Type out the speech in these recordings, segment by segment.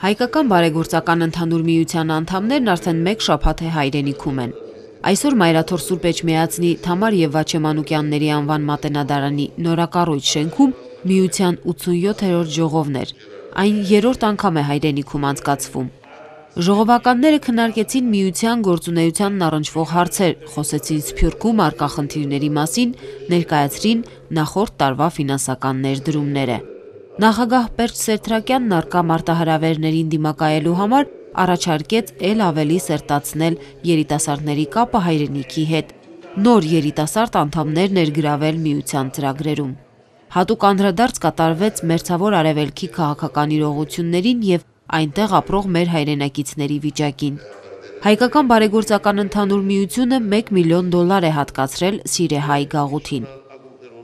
Հայկական բարեգործական ընդհանուր միության անդամներն արդեն մեկ շաբաթ է հայրենիքում են։ Այսօր Մայրաթոր Սուրբ Էջմիածնի Թամար եւ Վաչե Մանուկյանների անվան մատենադարանի նորակառույց շենքում միության 87-րդ ժողովն էր։ Այն երրորդ անգամ է հայրենիքում անցկացվում։ Ժողովականները քննարկեցին միության գործունեությանն առնչվող հարցեր, խոսեցին Սփյուռքում առկա խնդիրների մասին, ներկայացրին նախորդ տարվա ֆինանսական ներդրումները։ Նախագահ Պերճ Սերթրակյանն առկա մարտահրավերներին դիմակայելու համար առաջարկեց ել ավելի սերտացնել երիտասարդների կապը հայրենիքի հետ, նոր երիտասարդ անդամներ ներգրավել միության ծրագրերում։ Հատուկ անդրադարձ կատարվեց Մերձավոր Արևելքի քաղաքական իրողություններին եւ այնտեղ ապրող մեր հայրենակիցների վիճակին։ Հայկական բարեգործական ընդհանուր միությունը $1 միլիոն է հատկացրել Սիրեհայ գաղութին։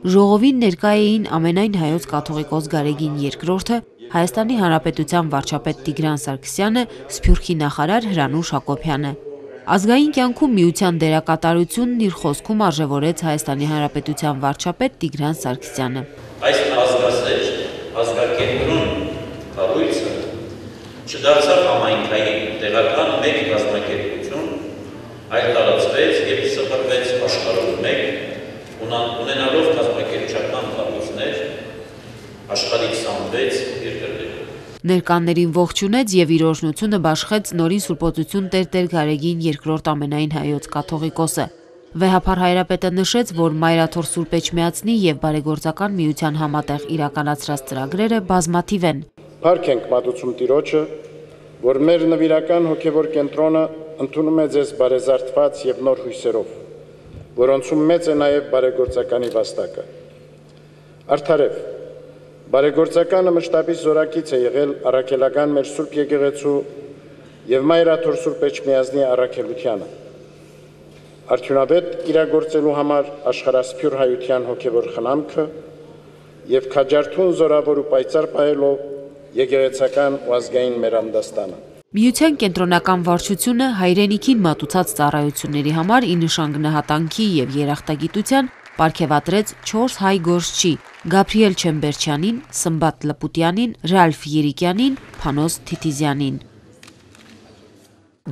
Ժողովին ներկա էին ամենայն հայոց կաթողիկոս Գարեգին II, Հայաստանի Հանրապետության վարչապետ Տիգրան Սարգսյանը, Սփյուռքի նախարար Հրանուշ Հակոբյանը։ Ազգային կյանքում միության դերակատարությունն իր խոսքում արժևորեց Հայաստանի Հանրապետության վարչապետ Տիգրան Սարգսյանը։ Այս ազգասեր, ազգակենտրոն կառույցը չդարձավ համայնքային տեղական մեկ կազմակերպություն, այլ տարածվեց եւ սփռվեց աշխարհում մեկ, ունենալով կազմակերպչական կառույցներ աշխարհի 26 երկրներում։ Ներկաներին ողջունեց եւ իր օրհնությունը բաշխեց նորին սուրբոծություն Տեր Գարեգին II ամենայն հայոց կաթողիկոսը։ Վեհափար հայրապետը նշեց, որ Մայրաթոր Սուրբ Էջմիածնի եւ բարեգործական միության համատեղ իրականացրած ծրագրերը բազմաթիվ են։ Փառք ենք մատուցում Տիրոջը, որ մեր նվիրական հոգեվոր կենտրոնը ընդունում է ձեզ բարեզարդված եւ նոր հույսերով, որոնցում մեծ է նաեւ բարեգործականի վաստակը։ Արդարև, բարեգործականը մշտապես զորակից է եղել առաքելական մեր Սուրբ Եկեղեցու եւ Մայրաթոր Սուրբ Էջմիածնի առաքելությանը։ Արդյունավետ իրագործելու համար աշխարհասփյուռ հայության հոգեվոր խնամքը եւ քաջարթուն զորավոր ու պայծառ պահելով եկեղեցական ու ազգային մեր ամդաստանը։ Միության կենտրոնական վարչությունը հայրենիքին մատուցած ծառայությունների համար ի նշան գնահատանքի եւ երախտագիտության պարգևատրեց 4 հայ գործչի՝ Գաբրիել Չեմբերչյանին, Սմբատ Լպուտյանին, Ռալֆ Երիկյանին, Փանոս Թիթիզյանին։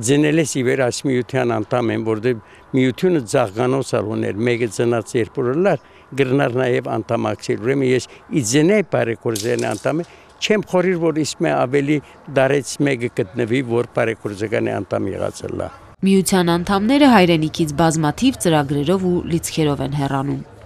Ձենելես իվեր այս միության անդամ են, որտեղ միությունը ծաղկանոց ուներ, մեկը ծնած երբուրլար, գրնար նաև անդամակցել։ Ուրեմն ես իձենե բարեգործականի անդամ եմ, չեմ խորիր, որ իսմե ավելի դարեց մեկը գտնվի, որ բարեգործականի անդամ եղածը լա։ Միության անդամները հայրենիքից բազմաթիվ ծրագրերով ու լիցքերով են հեռանում։